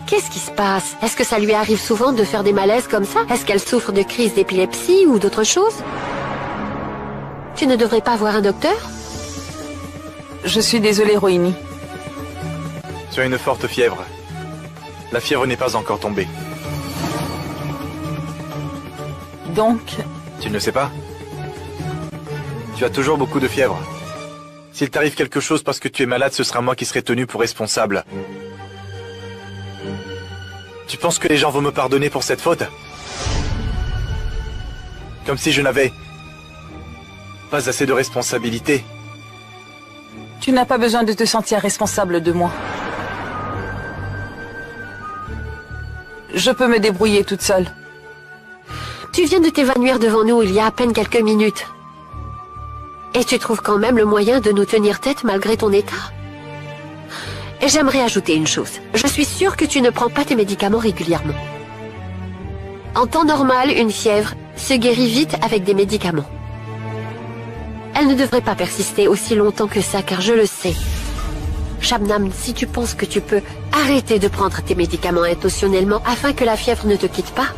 Qu'est-ce qui se passe? Est-ce que ça lui arrive souvent de faire des malaises comme ça? Est-ce qu'elle souffre de crise d'épilepsie ou d'autre chose? Tu ne devrais pas voir un docteur? Je suis désolée, Rohini. Tu as une forte fièvre. La fièvre n'est pas encore tombée. Donc... Tu ne le sais pas? Tu as toujours beaucoup de fièvre. S'il t'arrive quelque chose parce que tu es malade, ce sera moi qui serai tenu pour responsable. Tu penses que les gens vont me pardonner pour cette faute? Comme si je n'avais pas assez de responsabilité. Tu n'as pas besoin de te sentir responsable de moi. Je peux me débrouiller toute seule. Tu viens de t'évanouir devant nous il y a à peine quelques minutes. Et tu trouves quand même le moyen de nous tenir tête malgré ton état? Et j'aimerais ajouter une chose. Je suis sûre que tu ne prends pas tes médicaments régulièrement. En temps normal, une fièvre se guérit vite avec des médicaments. Elle ne devrait pas persister aussi longtemps que ça, car je le sais. Shabnam, si tu penses que tu peux arrêter de prendre tes médicaments intentionnellement afin que la fièvre ne te quitte pas,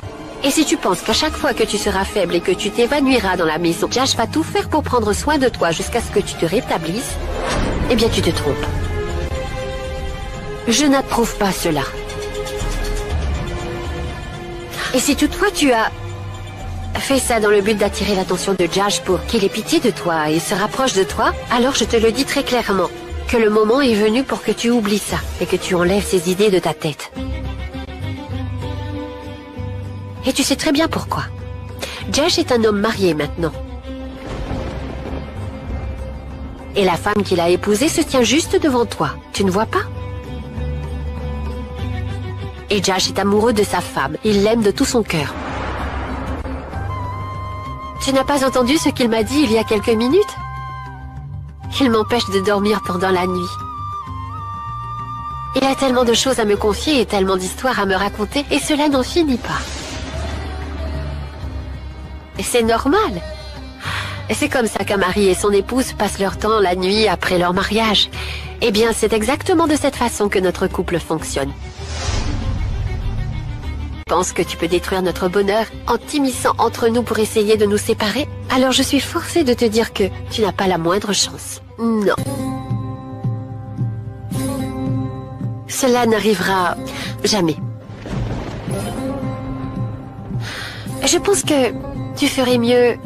et si tu penses qu'à chaque fois que tu seras faible et que tu t'évanouiras dans la maison, Jash va tout faire pour prendre soin de toi jusqu'à ce que tu te rétablisses, eh bien tu te trompes. Je n'approuve pas cela. Et si toutefois tu as fait ça dans le but d'attirer l'attention de Jash pour qu'il ait pitié de toi et se rapproche de toi, alors je te le dis très clairement, que le moment est venu pour que tu oublies ça et que tu enlèves ces idées de ta tête. Et tu sais très bien pourquoi. Jash est un homme marié maintenant. Et la femme qu'il a épousée se tient juste devant toi. Tu ne vois pas? Et Jash est amoureux de sa femme. Il l'aime de tout son cœur. Tu n'as pas entendu ce qu'il m'a dit il y a quelques minutes? Il m'empêche de dormir pendant la nuit. Il a tellement de choses à me confier et tellement d'histoires à me raconter, et cela n'en finit pas. Et c'est normal. Et c'est comme ça qu'un mari et son épouse passent leur temps la nuit après leur mariage. Eh bien, c'est exactement de cette façon que notre couple fonctionne. Tu penses que tu peux détruire notre bonheur en t'immisçant entre nous pour essayer de nous séparer? Alors je suis forcée de te dire que tu n'as pas la moindre chance. Non. Cela n'arrivera jamais. Je pense que tu ferais mieux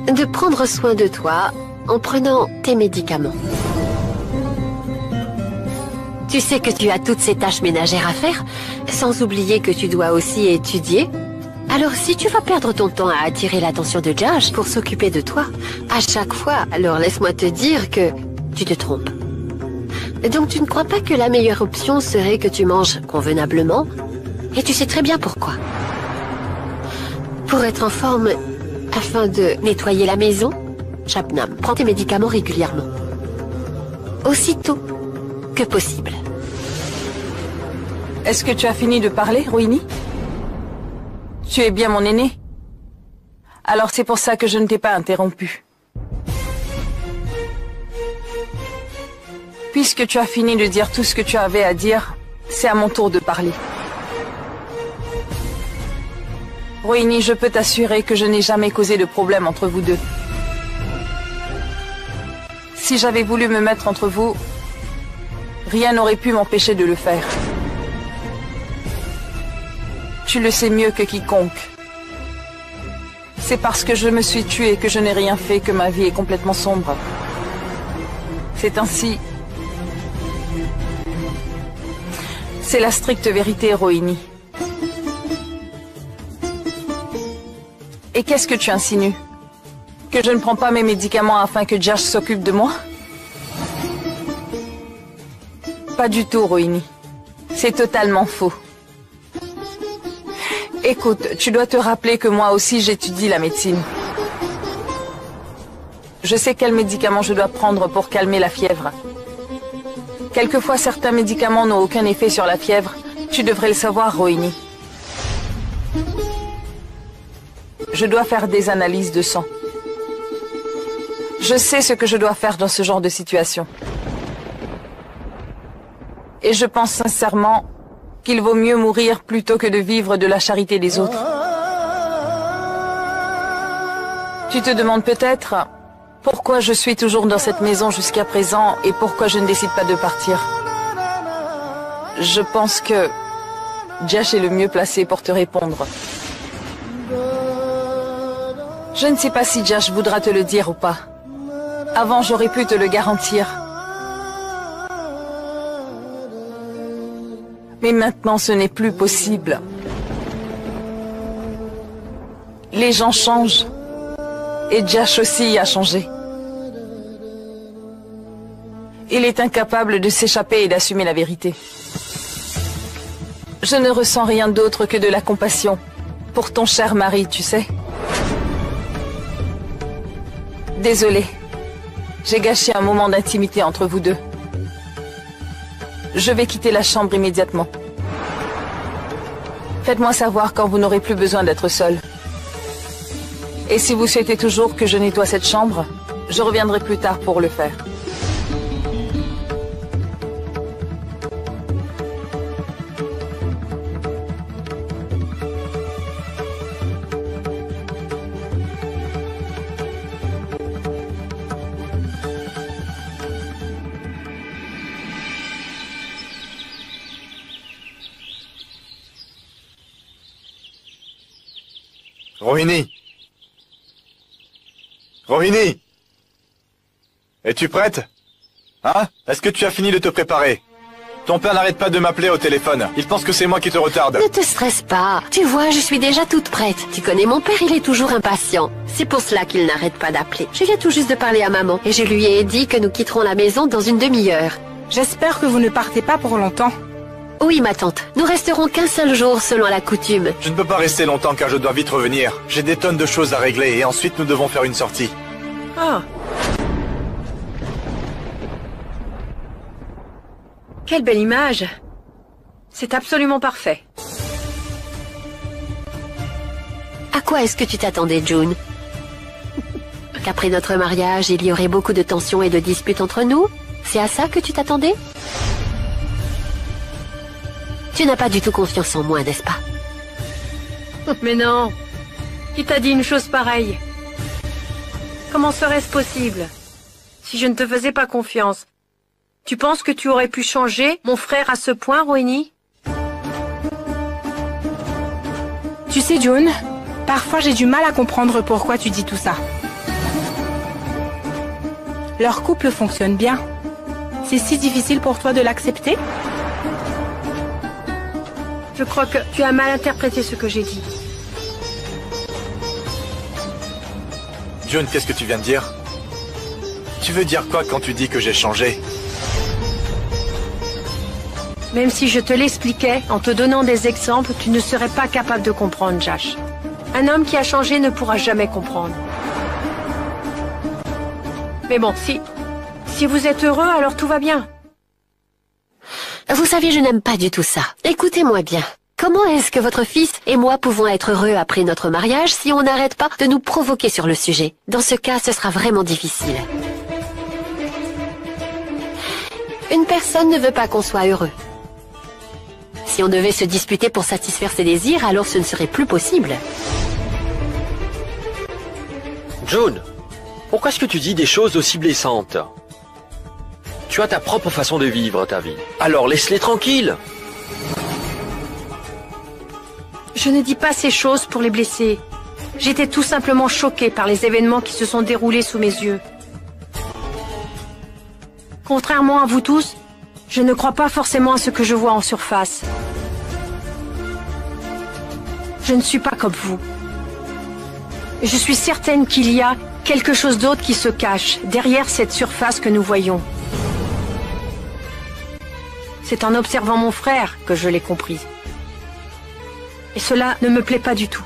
de prendre soin de toi en prenant tes médicaments. Tu sais que tu as toutes ces tâches ménagères à faire, sans oublier que tu dois aussi étudier. Alors si tu vas perdre ton temps à attirer l'attention de Jash pour s'occuper de toi, à chaque fois, alors laisse-moi te dire que tu te trompes. Donc tu ne crois pas que la meilleure option serait que tu manges convenablement? Et tu sais très bien pourquoi. Pour être en forme, afin de nettoyer la maison, Shabnam, prends tes médicaments régulièrement. Aussitôt que possible. Est-ce que tu as fini de parler, Rohini? Tu es bien mon aîné. Alors c'est pour ça que je ne t'ai pas interrompu. Puisque tu as fini de dire tout ce que tu avais à dire, c'est à mon tour de parler. Rohini, je peux t'assurer que je n'ai jamais causé de problème entre vous deux. Si j'avais voulu me mettre entre vous, rien n'aurait pu m'empêcher de le faire. Tu le sais mieux que quiconque. C'est parce que je me suis tuée que je n'ai rien fait que ma vie est complètement sombre. C'est ainsi. C'est la stricte vérité, Rohini. Et qu'est-ce que tu insinues? Que je ne prends pas mes médicaments afin que Jash s'occupe de moi? Pas du tout, Rohini. C'est totalement faux. Écoute, tu dois te rappeler que moi aussi j'étudie la médecine. Je sais quels médicaments je dois prendre pour calmer la fièvre. Quelquefois, certains médicaments n'ont aucun effet sur la fièvre. Tu devrais le savoir, Rohini. Je dois faire des analyses de sang. Je sais ce que je dois faire dans ce genre de situation. Et je pense sincèrement qu'il vaut mieux mourir plutôt que de vivre de la charité des autres. Tu te demandes peut-être pourquoi je suis toujours dans cette maison jusqu'à présent et pourquoi je ne décide pas de partir. Je pense que Jash est le mieux placé pour te répondre. Je ne sais pas si Jash voudra te le dire ou pas. Avant, j'aurais pu te le garantir. Mais maintenant, ce n'est plus possible. Les gens changent. Et Jash aussi a changé. Il est incapable de s'échapper et d'assumer la vérité. Je ne ressens rien d'autre que de la compassion pour ton cher mari, tu sais. Désolée. J'ai gâché un moment d'intimité entre vous deux. Je vais quitter la chambre immédiatement. Faites-moi savoir quand vous n'aurez plus besoin d'être seul. Et si vous souhaitez toujours que je nettoie cette chambre, je reviendrai plus tard pour le faire. Rohini! Rohini! Es-tu prête? Hein? Est-ce que tu as fini de te préparer? Ton père n'arrête pas de m'appeler au téléphone. Il pense que c'est moi qui te retarde. Ne te stresse pas. Tu vois, je suis déjà toute prête. Tu connais mon père, il est toujours impatient. C'est pour cela qu'il n'arrête pas d'appeler. Je viens tout juste de parler à maman et je lui ai dit que nous quitterons la maison dans une demi-heure. J'espère que vous ne partez pas pour longtemps. Oui, ma tante. Nous resterons qu'un seul jour selon la coutume. Je ne peux pas rester longtemps car je dois vite revenir. J'ai des tonnes de choses à régler et ensuite nous devons faire une sortie. Ah. Quelle belle image. C'est absolument parfait. À quoi est-ce que tu t'attendais, June? Qu'après notre mariage, il y aurait beaucoup de tensions et de disputes entre nous? C'est à ça que tu t'attendais? Tu n'as pas du tout confiance en moi, n'est-ce pas? Mais non. Qui t'a dit une chose pareille? Comment serait-ce possible? Si je ne te faisais pas confiance. Tu penses que tu aurais pu changer mon frère à ce point, Rohini? Tu sais, June, parfois j'ai du mal à comprendre pourquoi tu dis tout ça. Leur couple fonctionne bien. C'est si difficile pour toi de l'accepter? Je crois que tu as mal interprété ce que j'ai dit. June, qu'est-ce que tu viens de dire? Tu veux dire quoi quand tu dis que j'ai changé? Même si je te l'expliquais, en te donnant des exemples, tu ne serais pas capable de comprendre, Jash. Un homme qui a changé ne pourra jamais comprendre. Mais bon, si vous êtes heureux, alors tout va bien. Vous savez, je n'aime pas du tout ça. Écoutez-moi bien. Comment est-ce que votre fils et moi pouvons être heureux après notre mariage si on n'arrête pas de nous provoquer sur le sujet? Dans ce cas, ce sera vraiment difficile. Une personne ne veut pas qu'on soit heureux. Si on devait se disputer pour satisfaire ses désirs, alors ce ne serait plus possible. June, pourquoi est-ce que tu dis des choses aussi blessantes? Tu as ta propre façon de vivre ta vie. Alors laisse-les tranquilles. Je ne dis pas ces choses pour les blesser. J'étais tout simplement choquée par les événements qui se sont déroulés sous mes yeux. Contrairement à vous tous, je ne crois pas forcément à ce que je vois en surface. Je ne suis pas comme vous. Je suis certaine qu'il y a quelque chose d'autre qui se cache derrière cette surface que nous voyons. C'est en observant mon frère que je l'ai comprise. Et cela ne me plaît pas du tout.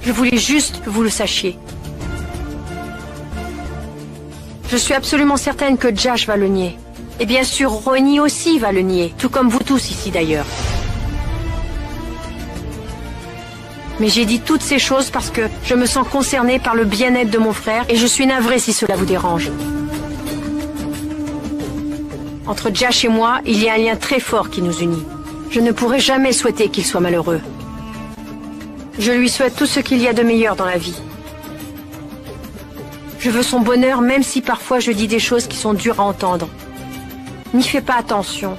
Je voulais juste que vous le sachiez. Je suis absolument certaine que Josh va le nier. Et bien sûr, Ronnie aussi va le nier, tout comme vous tous ici d'ailleurs. Mais j'ai dit toutes ces choses parce que je me sens concernée par le bien-être de mon frère et je suis navrée si cela vous dérange. Entre Josh et moi, il y a un lien très fort qui nous unit. Je ne pourrais jamais souhaiter qu'il soit malheureux. Je lui souhaite tout ce qu'il y a de meilleur dans la vie. Je veux son bonheur même si parfois je dis des choses qui sont dures à entendre. N'y fais pas attention.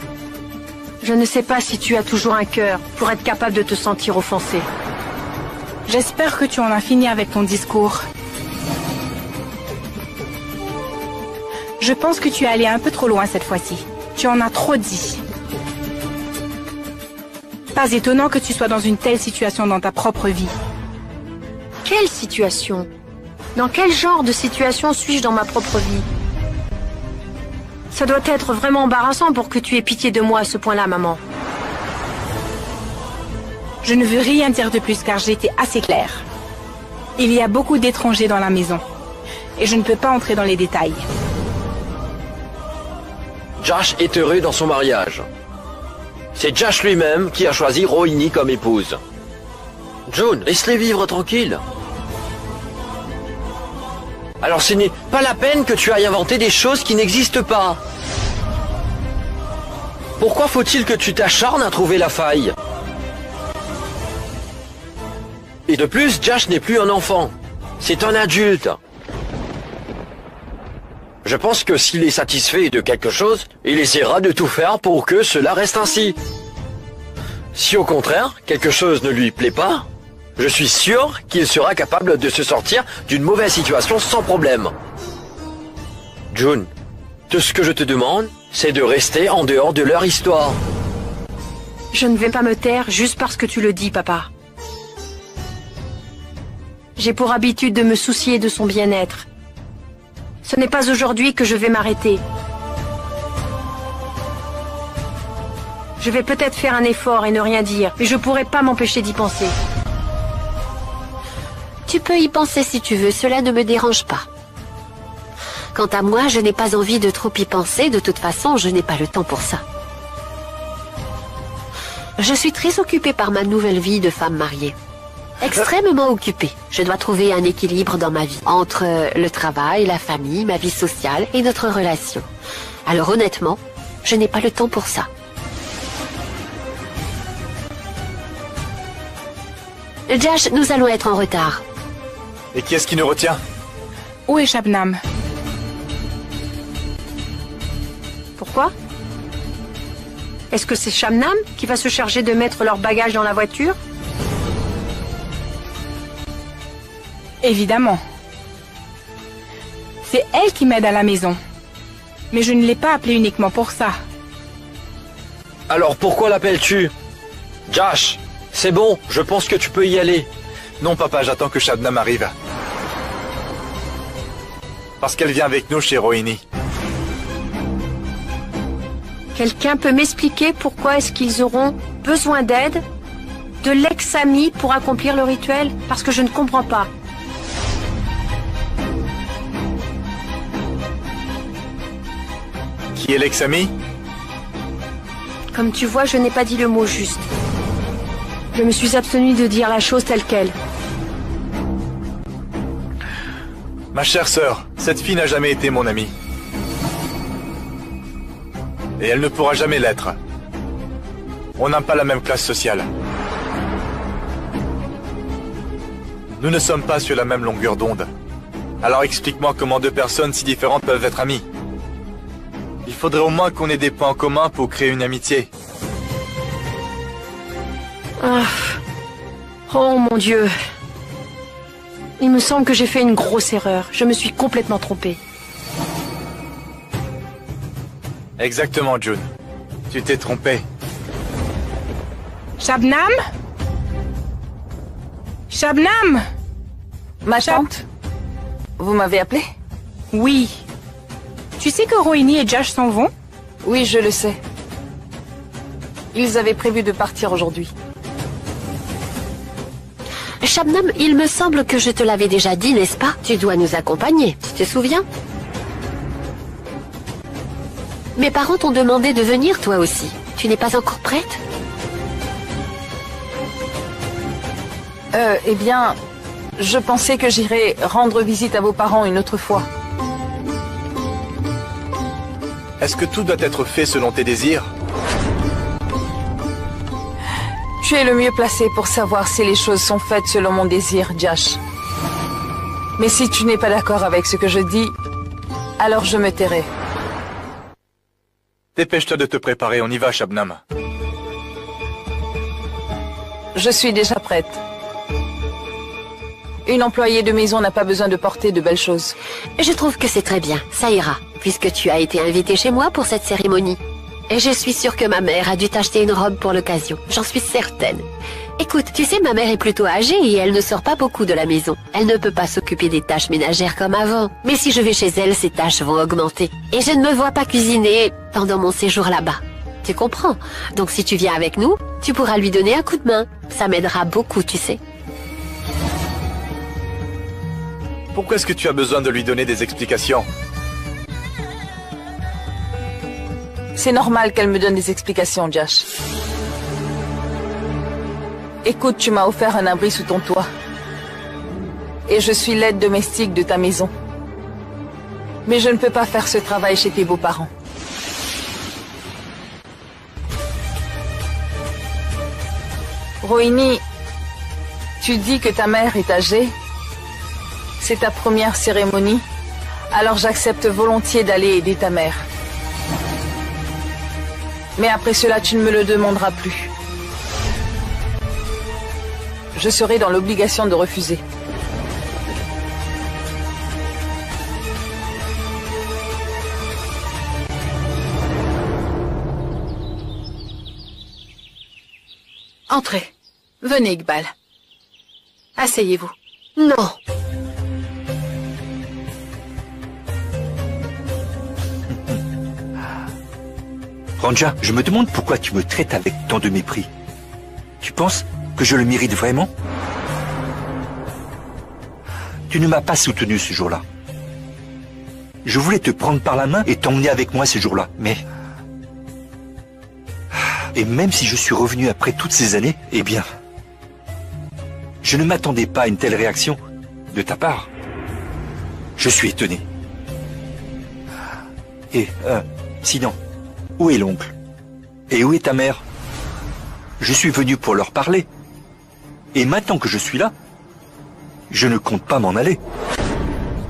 Je ne sais pas si tu as toujours un cœur pour être capable de te sentir offensé. J'espère que tu en as fini avec ton discours. Je pense que tu es allé un peu trop loin cette fois-ci. Tu en as trop dit. Pas étonnant que tu sois dans une telle situation dans ta propre vie. Quelle situation? Dans quel genre de situation suis-je dans ma propre vie? Ça doit être vraiment embarrassant pour que tu aies pitié de moi à ce point-là, maman. Je ne veux rien dire de plus car j'ai été assez claire. Il y a beaucoup d'étrangers dans la maison. Et je ne peux pas entrer dans les détails. Josh est heureux dans son mariage. C'est Josh lui-même qui a choisi Rohini comme épouse. June, laisse-les vivre tranquille. Alors ce n'est pas la peine que tu ailles inventer des choses qui n'existent pas. Pourquoi faut-il que tu t'acharnes à trouver la faille? Et de plus, Josh n'est plus un enfant. C'est un adulte. Je pense que s'il est satisfait de quelque chose, il essaiera de tout faire pour que cela reste ainsi. Si au contraire, quelque chose ne lui plaît pas, je suis sûr qu'il sera capable de se sortir d'une mauvaise situation sans problème. June, tout ce que je te demande, c'est de rester en dehors de leur histoire. Je ne vais pas me taire juste parce que tu le dis, papa. J'ai pour habitude de me soucier de son bien-être. Ce n'est pas aujourd'hui que je vais m'arrêter. Je vais peut-être faire un effort et ne rien dire, mais je pourrai pas m'empêcher d'y penser. Tu peux y penser si tu veux, cela ne me dérange pas. Quant à moi, je n'ai pas envie de trop y penser, de toute façon, je n'ai pas le temps pour ça. Je suis très occupée par ma nouvelle vie de femme mariée. Extrêmement occupée. Je dois trouver un équilibre dans ma vie, entre le travail, la famille, ma vie sociale et notre relation. Alors honnêtement, je n'ai pas le temps pour ça. Josh, nous allons être en retard. Et qui est-ce qui nous retient? Où est Shabnam? Pourquoi? Est-ce que c'est Shabnam qui va se charger de mettre leurs bagages dans la voiture? Évidemment. C'est elle qui m'aide à la maison. Mais je ne l'ai pas appelée uniquement pour ça. Alors pourquoi l'appelles-tu? Josh, c'est bon, je pense que tu peux y aller. Non, papa, j'attends que Shabnam arrive. Parce qu'elle vient avec nous chez Rohini. Quelqu'un peut m'expliquer pourquoi est-ce qu'ils auront besoin d'aide de l'ex-ami pour accomplir le rituel? Parce que je ne comprends pas. Qui est l'ex-ami? Comme tu vois, je n'ai pas dit le mot juste. Je me suis abstenue de dire la chose telle qu'elle. Ma chère sœur, cette fille n'a jamais été mon amie. Et elle ne pourra jamais l'être. On n'a pas la même classe sociale. Nous ne sommes pas sur la même longueur d'onde. Alors explique-moi comment deux personnes si différentes peuvent être amies. Il faudrait au moins qu'on ait des points en commun pour créer une amitié. Ah. Oh mon Dieu. Il me semble que j'ai fait une grosse erreur. Je me suis complètement trompée. Exactement, June. Tu t'es trompé. Shabnam? Shabnam? Ma tante, vous m'avez appelé? Oui. Tu sais que Rohini et Josh s'en vont? Oui, je le sais. Ils avaient prévu de partir aujourd'hui. Shabnam, il me semble que je te l'avais déjà dit, n'est-ce pas? Tu dois nous accompagner, tu te souviens? Mes parents t'ont demandé de venir, toi aussi. Tu n'es pas encore prête? Eh bien, je pensais que j'irais rendre visite à vos parents une autre fois. Est-ce que tout doit être fait selon tes désirs? Tu es le mieux placé pour savoir si les choses sont faites selon mon désir, Josh. Mais si tu n'es pas d'accord avec ce que je dis, alors je me tairai. Dépêche-toi de te préparer, on y va, Shabnam. Je suis déjà prête. Une employée de maison n'a pas besoin de porter de belles choses. Je trouve que c'est très bien, ça ira, puisque tu as été invitée chez moi pour cette cérémonie. Et je suis sûre que ma mère a dû t'acheter une robe pour l'occasion, j'en suis certaine. Écoute, tu sais, ma mère est plutôt âgée et elle ne sort pas beaucoup de la maison. Elle ne peut pas s'occuper des tâches ménagères comme avant. Mais si je vais chez elle, ces tâches vont augmenter. Et je ne me vois pas cuisiner pendant mon séjour là-bas. Tu comprends? Donc si tu viens avec nous, tu pourras lui donner un coup de main. Ça m'aidera beaucoup, tu sais. Pourquoi est-ce que tu as besoin de lui donner des explications? C'est normal qu'elle me donne des explications, Josh. Écoute, tu m'as offert un abri sous ton toit. Et je suis l'aide domestique de ta maison. Mais je ne peux pas faire ce travail chez tes beaux-parents. Rohini, tu dis que ta mère est âgée? C'est ta première cérémonie? Alors j'accepte volontiers d'aller aider ta mère. Mais après cela, tu ne me le demanderas plus. Je serai dans l'obligation de refuser. Entrez. Venez, Iqbal. Asseyez-vous. Non. Ranja, je me demande pourquoi tu me traites avec tant de mépris. Tu penses que je le mérite vraiment? Tu ne m'as pas soutenu ce jour-là. Je voulais te prendre par la main et t'emmener avec moi ce jour-là, mais... Et même si je suis revenu après toutes ces années, eh bien... Je ne m'attendais pas à une telle réaction de ta part. Je suis étonné. Et, sinon, où est l'oncle? Et où est ta mère? Je suis venu pour leur parler. Et maintenant que je suis là, je ne compte pas m'en aller.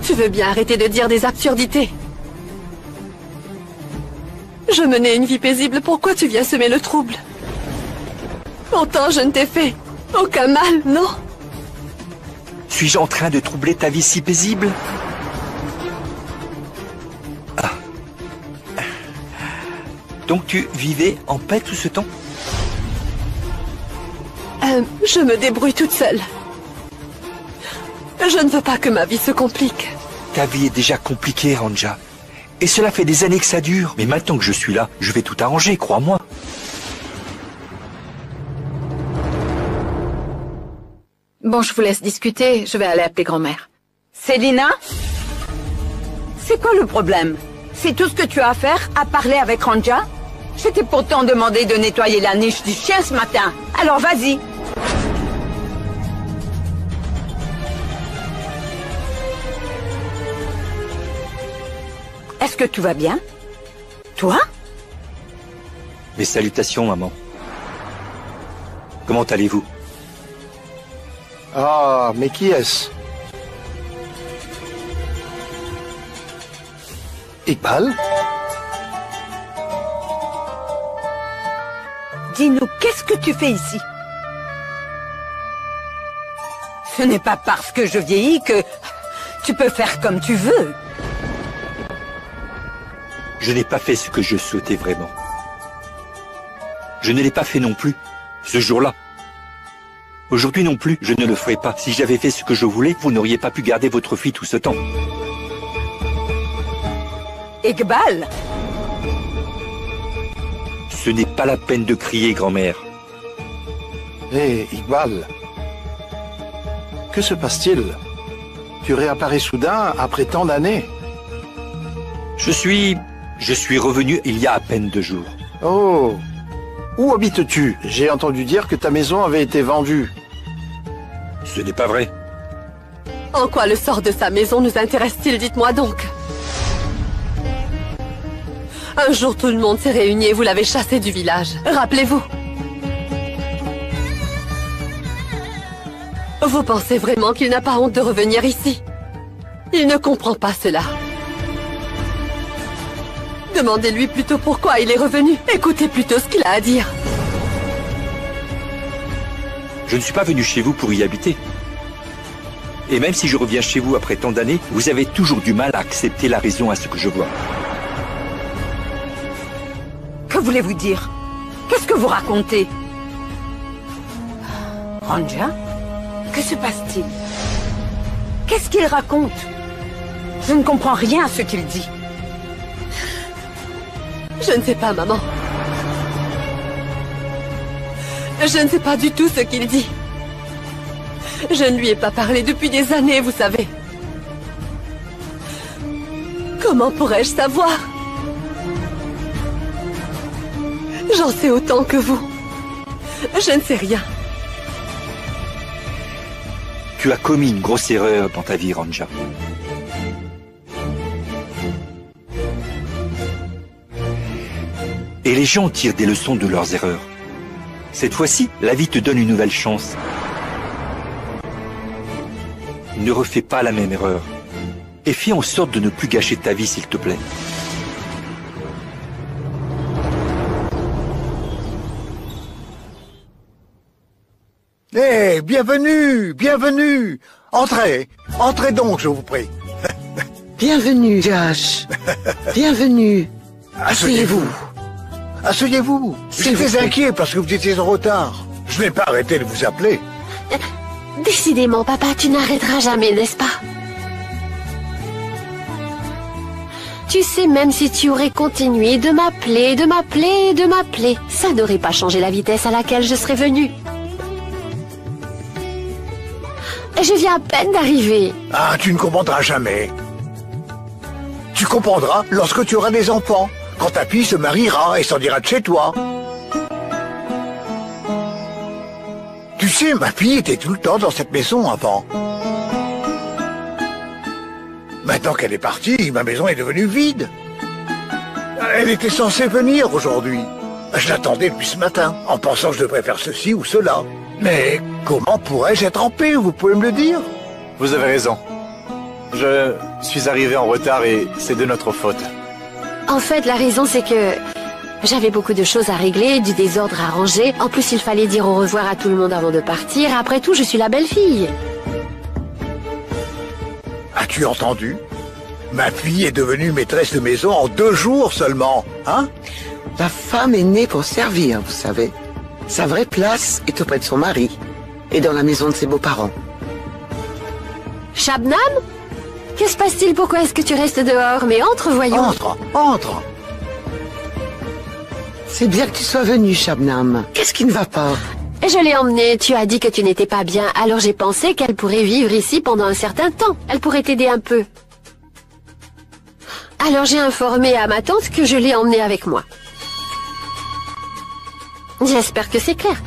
Tu veux bien arrêter de dire des absurdités? Je menais une vie paisible, pourquoi tu viens semer le trouble? Pourtant, je ne t'ai fait aucun mal, non? Suis-je en train de troubler ta vie si paisible? Ah. Donc tu vivais en paix tout ce temps? Je me débrouille toute seule. Je ne veux pas que ma vie se complique. Ta vie est déjà compliquée, Ranja. Et cela fait des années que ça dure. Mais maintenant que je suis là, je vais tout arranger, crois-moi. Bon, je vous laisse discuter. Je vais aller appeler grand-mère. Célina? C'est quoi le problème? C'est tout ce que tu as à faire, à parler avec Ranja? Je t'ai pourtant demandé de nettoyer la niche du chien ce matin. Alors vas-y. Est-ce que tout va bien? Toi? Mes salutations, maman. Comment allez-vous? Ah, mais qui est-ce? Iqbal? Dis-nous, qu'est-ce que tu fais ici? Ce n'est pas parce que je vieillis que tu peux faire comme tu veux. Je n'ai pas fait ce que je souhaitais vraiment. Je ne l'ai pas fait non plus, ce jour-là. Aujourd'hui non plus, je ne le ferai pas. Si j'avais fait ce que je voulais, vous n'auriez pas pu garder votre fille tout ce temps. Iqbal? Ce n'est pas la peine de crier, grand-mère. Hé, Iqbal. Que se passe-t-il? Tu réapparais soudain après tant d'années. Je suis revenu il y a à peine 2 jours. Oh. Où habites-tu? J'ai entendu dire que ta maison avait été vendue. Ce n'est pas vrai. En quoi le sort de sa maison nous intéresse-t-il, dites-moi donc? Un jour, tout le monde s'est réuni et vous l'avez chassé du village. Rappelez-vous. Vous pensez vraiment qu'il n'a pas honte de revenir ici? Il ne comprend pas cela. Demandez-lui plutôt pourquoi il est revenu. Écoutez plutôt ce qu'il a à dire. Je ne suis pas venu chez vous pour y habiter. Et même si je reviens chez vous après tant d'années, vous avez toujours du mal à accepter la raison à ce que je vois. Que voulez-vous dire? Qu'est-ce que vous racontez? Ranja? Que se passe-t-il? Qu'est-ce qu'il raconte? Je ne comprends rien à ce qu'il dit. Je ne sais pas, maman. Je ne sais pas du tout ce qu'il dit. Je ne lui ai pas parlé depuis des années, vous savez. Comment pourrais-je savoir? J'en sais autant que vous. Je ne sais rien. Tu as commis une grosse erreur dans ta vie, Ranja. Et les gens tirent des leçons de leurs erreurs. Cette fois-ci, la vie te donne une nouvelle chance. Ne refais pas la même erreur. Et fais en sorte de ne plus gâcher ta vie, s'il te plaît. Eh, bienvenue, bienvenue. Entrez, entrez donc, je vous prie. Bienvenue, Josh. Bienvenue. Asseyez-vous. Asseyez-vous. J'étais inquiet parce que vous étiez en retard. Je n'ai pas arrêté de vous appeler. Décidément, papa, tu n'arrêteras jamais, n'est-ce pas? Tu sais, même si tu aurais continué de m'appeler, de m'appeler, de m'appeler, ça n'aurait pas changé la vitesse à laquelle je serais venue. Je viens à peine d'arriver. Ah, tu ne comprendras jamais. Tu comprendras lorsque tu auras des enfants, quand ta fille se mariera et s'en ira de chez toi. Tu sais, ma fille était tout le temps dans cette maison avant. Maintenant qu'elle est partie, ma maison est devenue vide. Elle était censée venir aujourd'hui. Je l'attendais depuis ce matin, en pensant que je devrais faire ceci ou cela. Mais comment pourrais-je être en paix, vous pouvez me le dire? Vous avez raison. Je suis arrivé en retard et c'est de notre faute. En fait, la raison, c'est que j'avais beaucoup de choses à régler, du désordre à ranger. En plus, il fallait dire au revoir à tout le monde avant de partir. Après tout, je suis la belle-fille. As-tu entendu? Ma fille est devenue maîtresse de maison en 2 jours seulement, hein? La femme est née pour servir, vous savez. Sa vraie place est auprès de son mari et dans la maison de ses beaux-parents. Shabnam? Que se passe-t-il? Pourquoi est-ce que tu restes dehors? Mais entre, voyons. Entre, entre. C'est bien que tu sois venu, Shabnam. Qu'est-ce qui ne va pas? Je l'ai emmenée. Tu as dit que tu n'étais pas bien. Alors j'ai pensé qu'elle pourrait vivre ici pendant un certain temps. Elle pourrait t'aider un peu. Alors j'ai informé à ma tante que je l'ai emmenée avec moi. J'espère que c'est clair.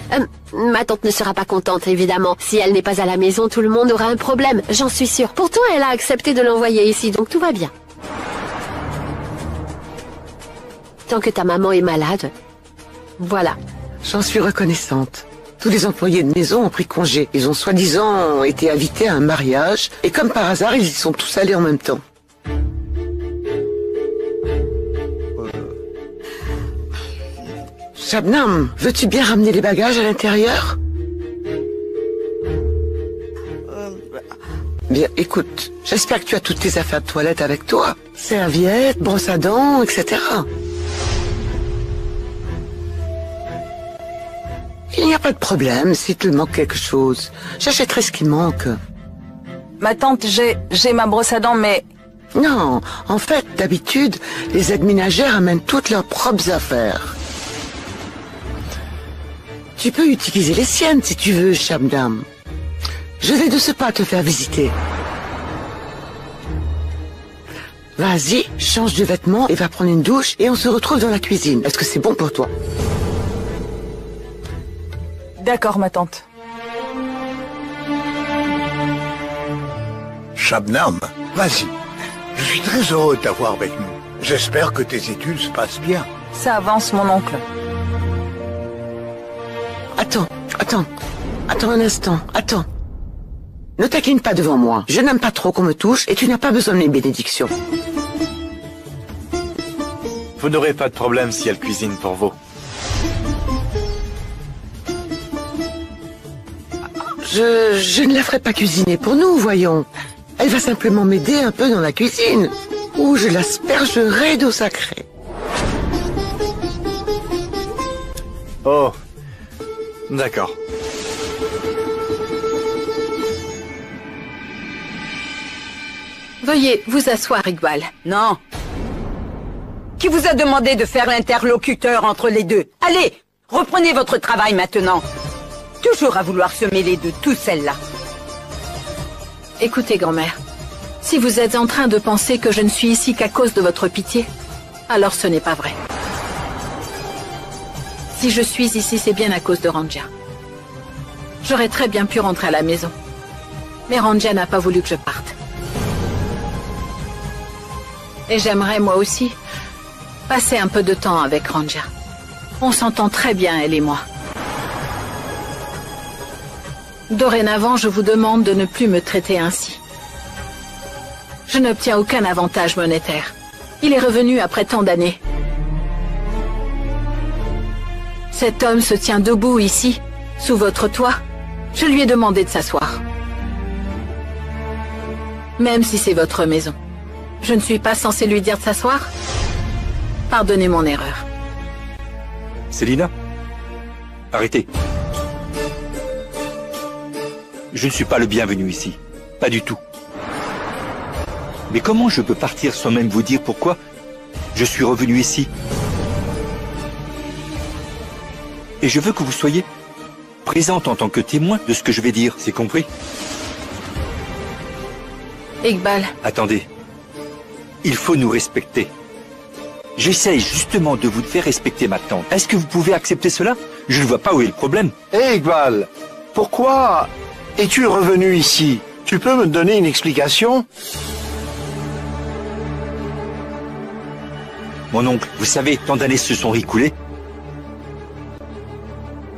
Ma tante ne sera pas contente, évidemment. Si elle n'est pas à la maison, tout le monde aura un problème, j'en suis sûre. Pourtant, elle a accepté de l'envoyer ici, donc tout va bien. Tant que ta maman est malade, voilà. J'en suis reconnaissante. Tous les employés de maison ont pris congé. Ils ont soi-disant été invités à un mariage, et comme par hasard, ils y sont tous allés en même temps. Shabnam, veux-tu bien ramener les bagages à l'intérieur? Bien, écoute, j'espère que tu as toutes tes affaires de toilette avec toi. Serviettes, brosse à dents, etc. Il n'y a pas de problème s'il te manque quelque chose. J'achèterai ce qui manque. Ma tante, j'ai ma brosse à dents, mais Non, en fait, d'habitude, les aides-ménagères amènent toutes leurs propres affaires. Tu peux utiliser les siennes si tu veux, Shabnam. Je vais de ce pas te faire visiter. Vas-y, change de vêtements et va prendre une douche et on se retrouve dans la cuisine. Est-ce que c'est bon pour toi? D'accord, ma tante. Shabnam, vas-y. Je suis très heureux de t'avoir avec nous. J'espère que tes études se passent bien. Ça avance, mon oncle. Attends un instant, attends. Ne taquine pas devant moi. Je n'aime pas trop qu'on me touche et tu n'as pas besoin de mes bénédictions. Vous n'aurez pas de problème si elle cuisine pour vous. Je ne la ferai pas cuisiner pour nous, voyons. Elle va simplement m'aider un peu dans la cuisine, où je l'aspergerai d'eau sacrée. Oh, d'accord. Veuillez vous asseoir, Iqbal. Non. Qui vous a demandé de faire l'interlocuteur entre les deux? Allez, reprenez votre travail maintenant. Toujours à vouloir se mêler de tout celle-là. Écoutez, grand-mère, si vous êtes en train de penser que je ne suis ici qu'à cause de votre pitié, alors ce n'est pas vrai. Si je suis ici, c'est bien à cause de Ranja. J'aurais très bien pu rentrer à la maison. Mais Ranja n'a pas voulu que je parte. Et j'aimerais, moi aussi, passer un peu de temps avec Ranja. On s'entend très bien, elle et moi. Dorénavant, je vous demande de ne plus me traiter ainsi. Je n'obtiens aucun avantage monétaire. Il est revenu après tant d'années. Cet homme se tient debout ici, sous votre toit. Je lui ai demandé de s'asseoir. Même si c'est votre maison. Je ne suis pas censé lui dire de s'asseoir? Pardonnez mon erreur. Célina, arrêtez. Je ne suis pas le bienvenu ici. Pas du tout. Mais comment je peux partir sans même vous dire pourquoi je suis revenu ici? Et je veux que vous soyez présente en tant que témoin de ce que je vais dire, c'est compris? Iqbal. Attendez. Il faut nous respecter. J'essaye justement de vous faire respecter ma tante. Est-ce que vous pouvez accepter cela? Je ne vois pas où est le problème. Hé, Iqbal, pourquoi es-tu revenu ici? Tu peux me donner une explication? Mon oncle, vous savez, tant d'années se sont écoulées.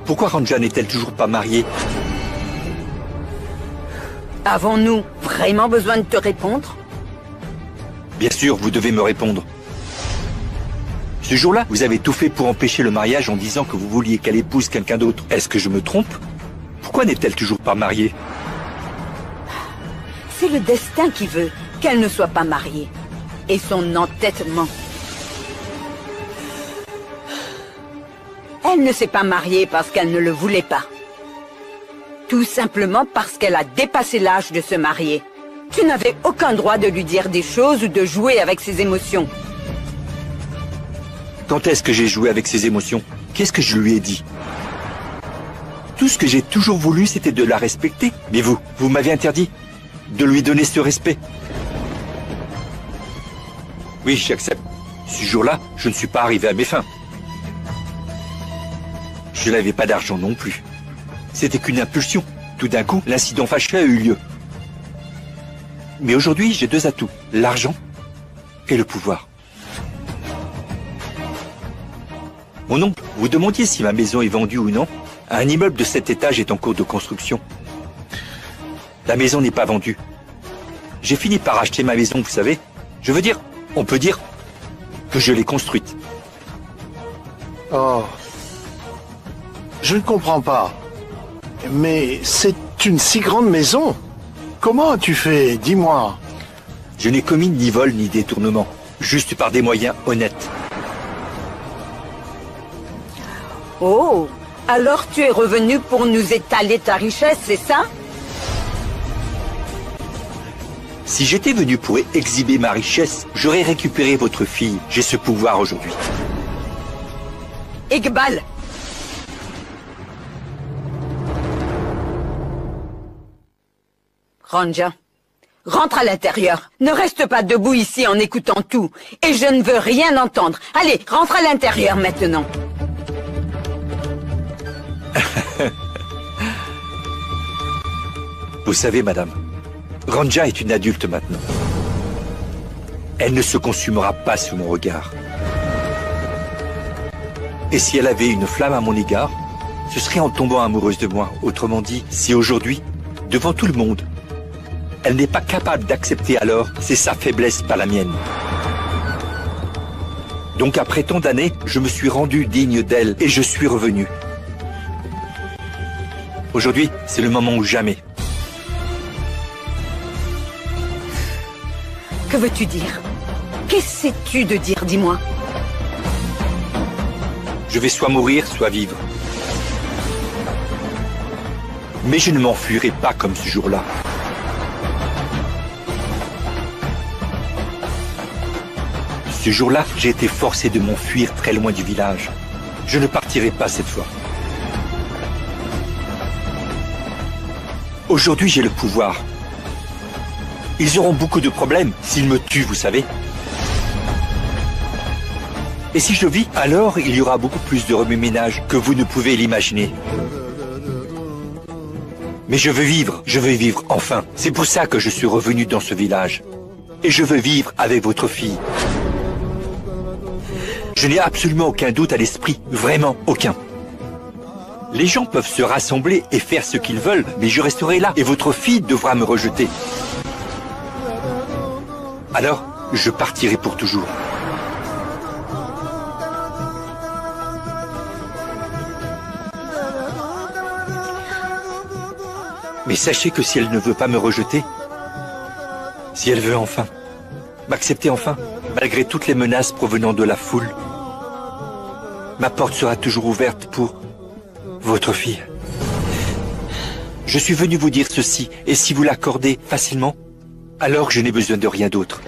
Pourquoi Ranja n'est-elle toujours pas mariée? Avons-nous vraiment besoin de te répondre? Bien sûr, vous devez me répondre. Ce jour-là, vous avez tout fait pour empêcher le mariage en disant que vous vouliez qu'elle épouse quelqu'un d'autre. Est-ce que je me trompe? Pourquoi n'est-elle toujours pas mariée? C'est le destin qui veut qu'elle ne soit pas mariée. Et son entêtement. Elle ne s'est pas mariée parce qu'elle ne le voulait pas. Tout simplement parce qu'elle a dépassé l'âge de se marier. Tu n'avais aucun droit de lui dire des choses ou de jouer avec ses émotions. Quand est-ce que j'ai joué avec ses émotions? Qu'est-ce que je lui ai dit? Tout ce que j'ai toujours voulu, c'était de la respecter. Mais vous m'avez interdit de lui donner ce respect. Oui, j'accepte. Ce jour-là, je ne suis pas arrivé à mes fins. Je n'avais pas d'argent non plus. C'était qu'une impulsion. Tout d'un coup, l'incident fâcheux a eu lieu. Mais aujourd'hui, j'ai deux atouts. L'argent et le pouvoir. Mon oncle, vous demandiez si ma maison est vendue ou non. Un immeuble de 7 étages est en cours de construction. La maison n'est pas vendue. J'ai fini par acheter ma maison, vous savez. Je veux dire, on peut dire que je l'ai construite. Oh. Je ne comprends pas. Mais c'est une si grande maison. Comment as-tu fait? Dis-moi. Je n'ai commis ni vol ni détournement. Juste par des moyens honnêtes. Oh, alors tu es revenu pour nous étaler ta richesse, c'est ça? Si j'étais venu pour exhiber ma richesse, j'aurais récupéré votre fille. J'ai ce pouvoir aujourd'hui. Iqbal! Ranja, rentre à l'intérieur. Ne reste pas debout ici en écoutant tout. Et je ne veux rien entendre. Allez, rentre à l'intérieur maintenant. Vous savez, madame, Ranja est une adulte maintenant. Elle ne se consumera pas sous mon regard. Et si elle avait une flamme à mon égard, ce serait en tombant amoureuse de moi. Autrement dit, si aujourd'hui, devant tout le monde, elle n'est pas capable d'accepter, alors c'est sa faiblesse, pas la mienne. Donc après tant d'années, je me suis rendu digne d'elle et je suis revenu. Aujourd'hui, c'est le moment ou jamais. Que veux-tu dire? Qu'essaies-tu de dire, dis-moi? Je vais soit mourir, soit vivre. Mais je ne m'enfuirai pas comme ce jour-là. Ce jour-là, j'ai été forcé de m'enfuir très loin du village. Je ne partirai pas cette fois. Aujourd'hui, j'ai le pouvoir. Ils auront beaucoup de problèmes s'ils me tuent, vous savez. Et si je vis, alors il y aura beaucoup plus de remue-ménage que vous ne pouvez l'imaginer. Mais je veux vivre enfin. C'est pour ça que je suis revenu dans ce village. Et je veux vivre avec votre fille. Je n'ai absolument aucun doute à l'esprit, vraiment aucun. Les gens peuvent se rassembler et faire ce qu'ils veulent, mais je resterai là et votre fille devra me rejeter. Alors, je partirai pour toujours. Mais sachez que si elle ne veut pas me rejeter, si elle veut enfin, m'accepter enfin, malgré toutes les menaces provenant de la foule, ma porte sera toujours ouverte pour votre fille. Je suis venu vous dire ceci, et si vous l'accordez facilement, alors je n'ai besoin de rien d'autre.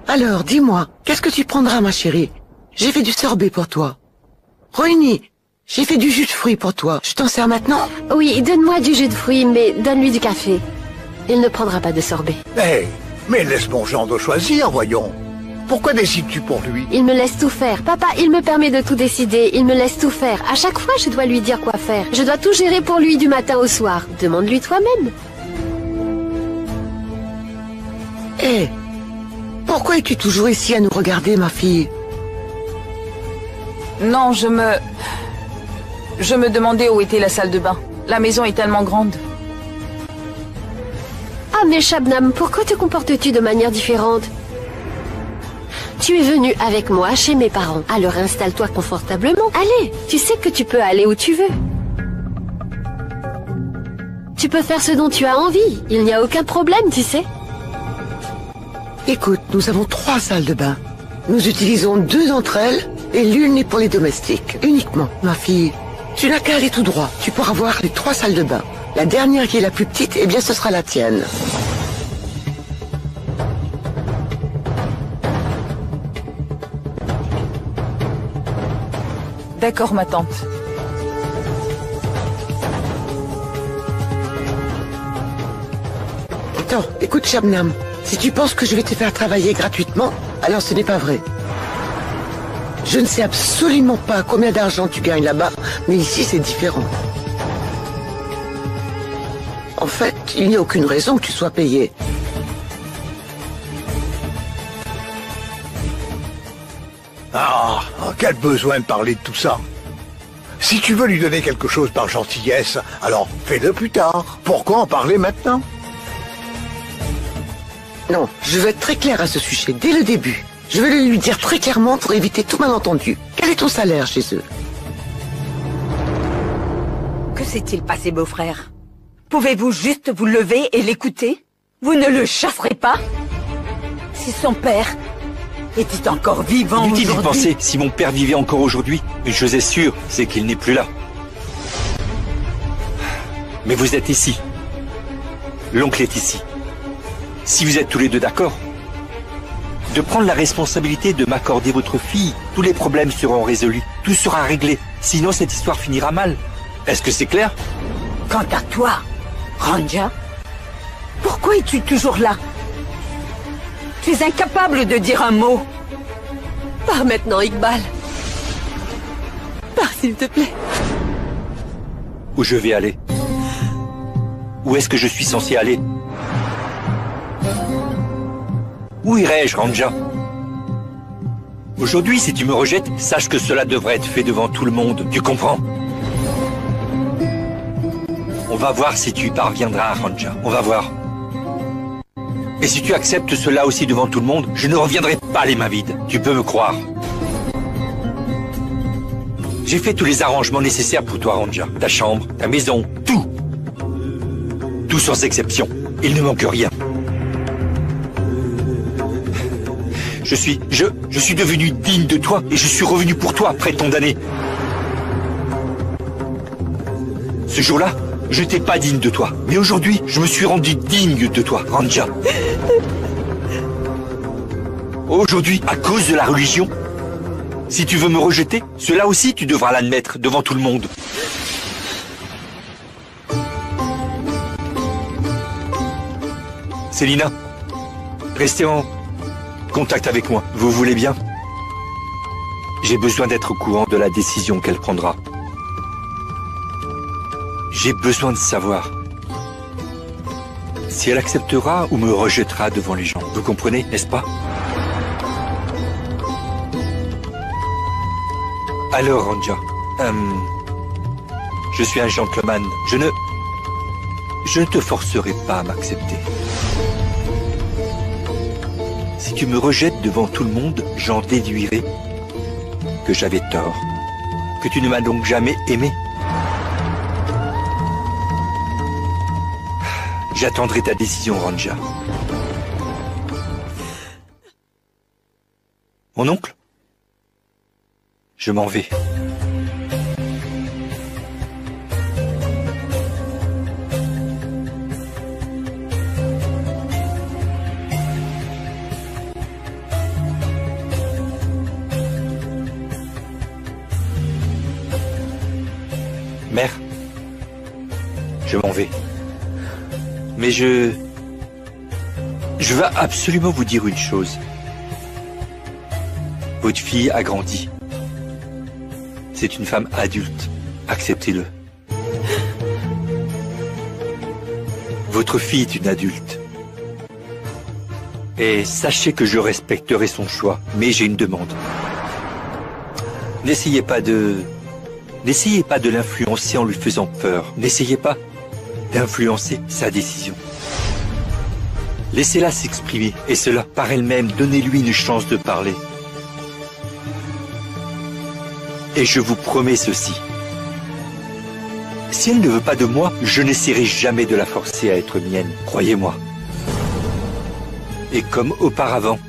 Alors, dis-moi, qu'est-ce que tu prendras, ma chérie? J'ai fait du sorbet pour toi. Rohini, j'ai fait du jus de fruits pour toi. Je t'en sers maintenant? Oui, donne-moi du jus de fruits, mais donne-lui du café. Il ne prendra pas de sorbet. Hey, mais laisse mon gendre choisir, voyons. Pourquoi décides-tu pour lui? Il me laisse tout faire. Papa, il me permet de tout décider. Il me laisse tout faire. À chaque fois, je dois lui dire quoi faire. Je dois tout gérer pour lui du matin au soir. Demande-lui toi-même. Hé, pourquoi es-tu toujours ici à nous regarder, ma fille? Non, je me demandais où était la salle de bain. La maison est tellement grande. Ah, mais Shabnam, pourquoi te comportes-tu de manière différente? Tu es venu avec moi chez mes parents. Alors installe-toi confortablement. Allez, tu sais que tu peux aller où tu veux. Tu peux faire ce dont tu as envie. Il n'y a aucun problème, tu sais. Écoute, nous avons 3 salles de bain. Nous utilisons 2 d'entre elles et l'une est pour les domestiques, uniquement. Ma fille, tu n'as qu'à aller tout droit. Tu pourras voir les 3 salles de bain. La dernière qui est la plus petite, eh bien ce sera la tienne. D'accord, ma tante. Attends, écoute Shabnam, si tu penses que je vais te faire travailler gratuitement, alors ce n'est pas vrai. Je ne sais absolument pas combien d'argent tu gagnes là-bas, mais ici c'est différent. En fait, il n'y a aucune raison que tu sois payé. Ah, quel besoin de parler de tout ça. Si tu veux lui donner quelque chose par gentillesse, alors fais-le plus tard. Pourquoi en parler maintenant? Non, je vais être très clair à ce sujet, dès le début. Je vais le lui dire très clairement pour éviter tout malentendu. Quel est ton salaire chez eux? Que s'est-il passé, beau-frère? Pouvez-vous juste vous lever et l'écouter? Vous ne le chasserez pas? Si son père était encore vivant aujourd'hui... Inutile d'y penser, si mon père vivait encore aujourd'hui, une chose est sûre, c'est qu'il n'est plus là. Mais vous êtes ici. L'oncle est ici. si vous êtes tous les deux d'accord, de prendre la responsabilité de m'accorder votre fille. Tous les problèmes seront résolus, tout sera réglé. Sinon, cette histoire finira mal. Est-ce que c'est clair? Quant à toi, Ranja, pourquoi es-tu toujours là? Tu es incapable de dire un mot. Pars maintenant, Iqbal. Pars, s'il te plaît. Où je vais aller? Où est-ce que je suis censé aller? Où irai-je, Ranja? Aujourd'hui, si tu me rejettes, sache que cela devrait être fait devant tout le monde. Tu comprends? On va voir si tu y parviendras, Ranja. On va voir. Et si tu acceptes cela aussi devant tout le monde, je ne reviendrai pas les mains vides. Tu peux me croire. J'ai fait tous les arrangements nécessaires pour toi, Ranja. Ta chambre, ta maison, tout. Tout sans exception. Il ne manque rien. Je suis devenu digne de toi et je suis revenu pour toi après tant d'années. Ce jour-là, je n'étais pas digne de toi. Mais aujourd'hui, je me suis rendu digne de toi, Ranja. Aujourd'hui, à cause de la religion, si tu veux me rejeter, cela aussi tu devras l'admettre devant tout le monde. Célina, restez en contact avec moi. Vous voulez bien? J'ai besoin d'être au courant de la décision qu'elle prendra. J'ai besoin de savoir si elle acceptera ou me rejettera devant les gens. Vous comprenez, n'est-ce pas? Alors, Ranja, je suis un gentleman. Je ne te forcerai pas à m'accepter. Si tu me rejettes devant tout le monde, j'en déduirai que j'avais tort, que tu ne m'as donc jamais aimé. J'attendrai ta décision, Ranja. Mon oncle? Je m'en vais. Mère, je m'en vais. Mais je veux absolument vous dire une chose. Votre fille a grandi. C'est une femme adulte. Acceptez-le. Votre fille est une adulte. Et sachez que je respecterai son choix. Mais j'ai une demande. N'essayez pas de l'influencer en lui faisant peur. N'essayez pas d'influencer sa décision. Laissez-la s'exprimer, et cela par elle-même. Donnez-lui une chance de parler. Et je vous promets ceci. Si elle ne veut pas de moi, je n'essaierai jamais de la forcer à être mienne, croyez-moi. Et comme auparavant,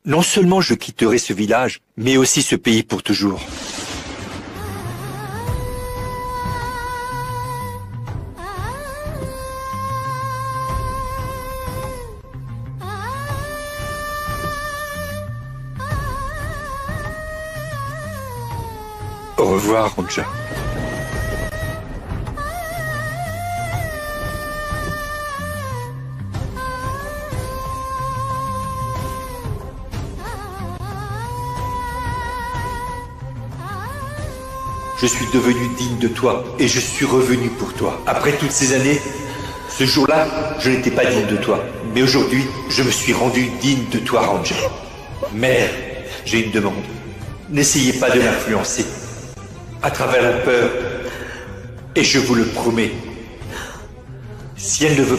non seulement je quitterai ce village, mais aussi ce pays pour toujours. Au revoir, Ranja. Je suis devenu digne de toi et je suis revenu pour toi. Après toutes ces années, ce jour-là, je n'étais pas digne de toi. Mais aujourd'hui, je me suis rendu digne de toi, Ranja. Mère, j'ai une demande. N'essayez pas de l'influencer à travers la peur. Et je vous le promets, si elle ne veut